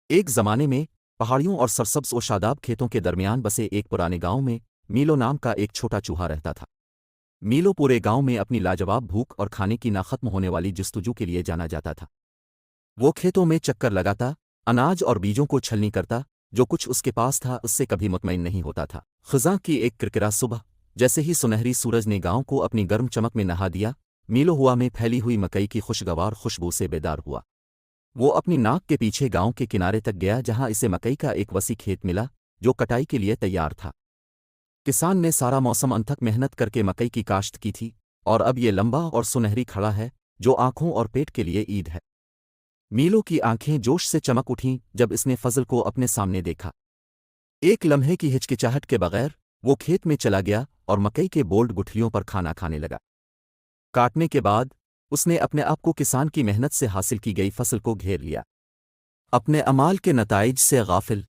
ایک زمانے میں پہاڑیوں اور سرسبز و شاداب کھیتوں کے درمیان بسے ایک پرانے گاؤں میں میلو نام کا ایک چھوٹا چوہا رہتا تھا۔ میلو پورے گاؤں میں اپنی لاجواب بھوک اور کھانے کی نہ ختم ہونے والی جستجو کے لیے جانا جاتا تھا۔ وہ کھیتوں میں چکر لگاتا، اناج اور بیجوں کو چھلنی کرتا، جو کچھ اس کے پاس تھا اس سے کبھی مطمئن نہیں ہوتا تھا۔ خزاں کی ایک کرکرا صبح، جیسے ہی سنہری سورج نے گاؤں کو اپنی گرم چمک میں نہا دیا، میلو ہوا میں پھیلی ہوئی مکئی کی خوشگوار خوشبو سے بیدار ہوا۔ وہ اپنی ناک کے پیچھے گاؤں کے کنارے تک گیا جہاں اسے مکئی کا ایک وسیع کھیت ملا جو کٹائی کے لیے تیار تھا۔ کسان نے سارا موسم انتھک محنت کر کے مکئی کی کاشت کی تھی اور اب یہ لمبا اور سنہری کھڑا ہے جو آنکھوں اور پیٹ کے لیے عید ہے۔ میلو کی آنکھیں جوش سے چمک اٹھیں جب اس نے فضل کو اپنے سامنے دیکھا۔ ایک لمحے کی ہچکچاہٹ کے بغیر وہ کھیت میں چلا گیا اور مکئی کے بولڈ گٹھلیوں پر کھانا کھانے لگا۔ کاٹنے کے بعد اس نے اپنے آپ کو کسان کی محنت سے حاصل کی گئی فصل کو گھیر لیا۔ اپنے اعمال کے نتائج سے غافل،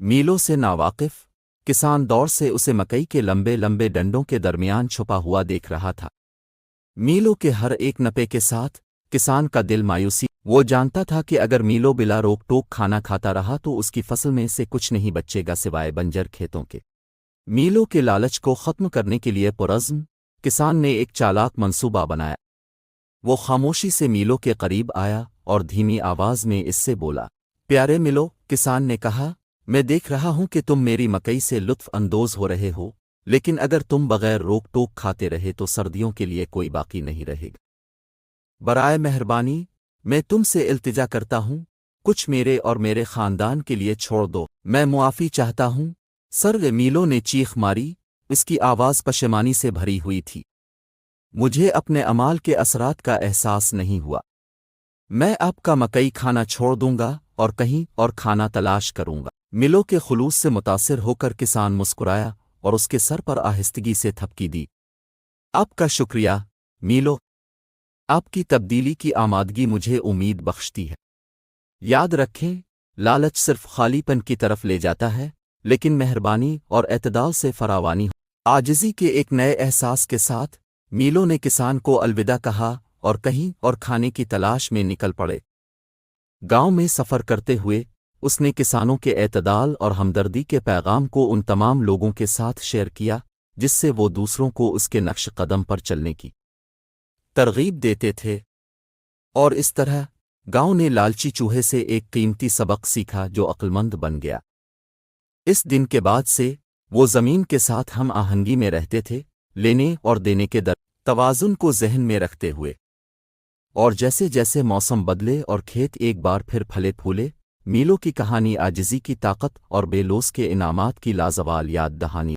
میلوں سے ناواقف، کسان دور سے اسے مکئی کے لمبے لمبے ڈنڈوں کے درمیان چھپا ہوا دیکھ رہا تھا۔ میلوں کے ہر ایک نپے کے ساتھ کسان کا دل مایوسی، وہ جانتا تھا کہ اگر میلو بلا روک ٹوک کھانا کھاتا رہا تو اس کی فصل میں سے کچھ نہیں بچے گا سوائے بنجر کھیتوں کے۔ میلوں کے لالچ کو ختم کرنے کے لیے پرعزم کسان نے ایک چالاک منصوبہ بنایا۔ وہ خاموشی سے میلو کے قریب آیا اور دھیمی آواز میں اس سے بولا، پیارے میلو، کسان نے کہا، میں دیکھ رہا ہوں کہ تم میری مکئی سے لطف اندوز ہو رہے ہو، لیکن اگر تم بغیر روک ٹوک کھاتے رہے تو سردیوں کے لیے کوئی باقی نہیں رہے گا۔ برائے مہربانی میں تم سے التجا کرتا ہوں، کچھ میرے اور میرے خاندان کے لیے چھوڑ دو، میں معافی چاہتا ہوں۔ سر میلو نے چیخ ماری، اس کی آواز پشیمانی سے بھری ہوئی تھی۔ مجھے اپنے اعمال کے اثرات کا احساس نہیں ہوا۔ میں آپ کا مکئی کھانا چھوڑ دوں گا اور کہیں اور کھانا تلاش کروں گا۔ میلو کے خلوص سے متاثر ہو کر کسان مسکرایا اور اس کے سر پر آہستگی سے تھپکی دی۔ آپ کا شکریہ میلو، آپ کی تبدیلی کی آمادگی مجھے امید بخشتی ہے۔ یاد رکھیں، لالچ صرف خالی پن کی طرف لے جاتا ہے، لیکن مہربانی اور اعتدال سے فراوانی ہو۔ عاجزی کے ایک نئے احساس کے ساتھ میلو نے کسان کو الوداع کہا اور کہیں اور کھانے کی تلاش میں نکل پڑے۔ گاؤں میں سفر کرتے ہوئے اس نے کسانوں کے اعتدال اور ہمدردی کے پیغام کو ان تمام لوگوں کے ساتھ شیئر کیا جس سے وہ دوسروں کو اس کے نقش قدم پر چلنے کی ترغیب دیتے تھے، اور اس طرح گاؤں نے لالچی چوہے سے ایک قیمتی سبق سیکھا جو عقلمند بن گیا۔ اس دن کے بعد سے وہ زمین کے ساتھ ہم آہنگی میں رہتے تھے، لینے اور دینے کے توازن کو ذہن میں رکھتے ہوئے۔ اور جیسے جیسے موسم بدلے اور کھیت ایک بار پھر پھلے پھولے، میلو کی کہانی عاجزی کی طاقت اور بے لوث کے انعامات کی لازوال یاد دہانی